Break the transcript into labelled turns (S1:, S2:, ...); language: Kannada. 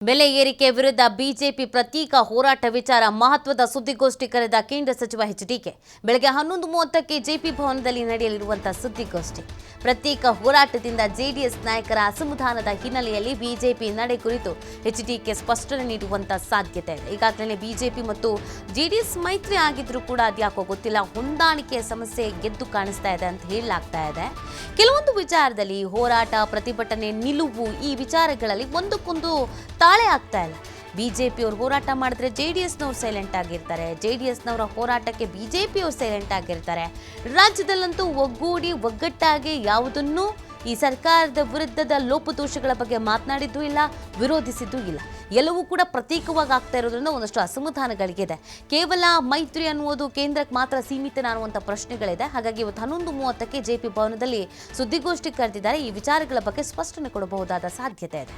S1: ಬೆಲೆ ಏರಿಕೆ ವಿರುದ್ಧ ಬಿಜೆಪಿ ಪ್ರತ್ಯೇಕ ಹೋರಾಟ ವಿಚಾರ ಮಹತ್ವದ ಸುದ್ದಿಗೋಷ್ಠಿ ಕರೆದ ಕೇಂದ್ರ ಸಚಿವ ಎಚ್.ಡಿ.ಕೆ. ಬೆಳಗ್ಗೆ 11:30ಕ್ಕೆ ಜೆಪಿ ಭವನದಲ್ಲಿ ನಡೆಯಲಿರುವಂತಹ ಸುದ್ದಿಗೋಷ್ಠಿ. ಪ್ರತ್ಯೇಕ ಹೋರಾಟದಿಂದ ಜೆಡಿಎಸ್ ನಾಯಕರ ಅಸಮಾಧಾನದ ಹಿನ್ನೆಲೆಯಲ್ಲಿ ಬಿಜೆಪಿ ನಡೆ ಕುರಿತು ಎಚ್.ಡಿ.ಕೆ. ಸ್ಪಷ್ಟನೆ ನೀಡುವಂತಹ ಸಾಧ್ಯತೆ ಇದೆ. ಈಗಾಗಲೇ ಬಿಜೆಪಿ ಮತ್ತು ಜೆಡಿಎಸ್ ಮೈತ್ರಿ ಆಗಿದ್ರೂ ಕೂಡ ಅದ್ಯಾಕೋ ಗೊತ್ತಿಲ್ಲ, ಹೊಂದಾಣಿಕೆಯ ಸಮಸ್ಯೆ ಗೆದ್ದು ಕಾಣಿಸ್ತಾ ಇದೆ ಅಂತ ಹೇಳಲಾಗ್ತಾ ಇದೆ. ಕೆಲವೊಂದು ವಿಚಾರದಲ್ಲಿ ಹೋರಾಟ, ಪ್ರತಿಭಟನೆ, ನಿಲುವು ಈ ವಿಚಾರಗಳಲ್ಲಿ ಒಂದಕ್ಕೊಂದು ತಾಳೆ ಆಗ್ತಾ ಇಲ್ಲ. ಬಿಜೆಪಿಯವರು ಹೋರಾಟ ಮಾಡಿದ್ರೆ ಜೆಡಿಎಸ್ನವರು ಸೈಲೆಂಟ್ ಆಗಿರ್ತಾರೆ, ಜೆಡಿಎಸ್ನವರ ಹೋರಾಟಕ್ಕೆ ಬಿಜೆಪಿಯವರು ಸೈಲೆಂಟ್ ಆಗಿರ್ತಾರೆ. ರಾಜ್ಯದಲ್ಲಂತೂ ಒಗ್ಗಟ್ಟಾಗಿ ಯಾವುದನ್ನು ಈ ಸರ್ಕಾರದ ವಿರುದ್ಧದ ಲೋಪದೋಷಗಳ ಬಗ್ಗೆ ಮಾತನಾಡಿದ್ದೂ ಇಲ್ಲ, ವಿರೋಧಿಸಿದ್ದೂ ಇಲ್ಲ. ಎಲ್ಲವೂ ಕೂಡ ಪ್ರತೀಕವಾಗಿ ಆಗ್ತಾ ಇರೋದ್ರಿಂದ ಒಂದಷ್ಟು ಅಸಮಾಧಾನಗಳಿಗಿದೆ. ಕೇವಲ ಮೈತ್ರಿ ಅನ್ನುವುದು ಕೇಂದ್ರಕ್ಕೆ ಮಾತ್ರ ಸೀಮಿತ ಅನ್ನುವಂಥ ಪ್ರಶ್ನೆಗಳಿದೆ. ಹಾಗಾಗಿ ಇವತ್ತು 11:30ಕ್ಕೆ ಜೆಪಿ ಭವನದಲ್ಲಿ ಸುದ್ದಿಗೋಷ್ಠಿ ಕರೆದಿದ್ದಾರೆ. ಈ ವಿಚಾರಗಳ ಬಗ್ಗೆ ಸ್ಪಷ್ಟನೆ ಕೊಡಬಹುದಾದ ಸಾಧ್ಯತೆ ಇದೆ.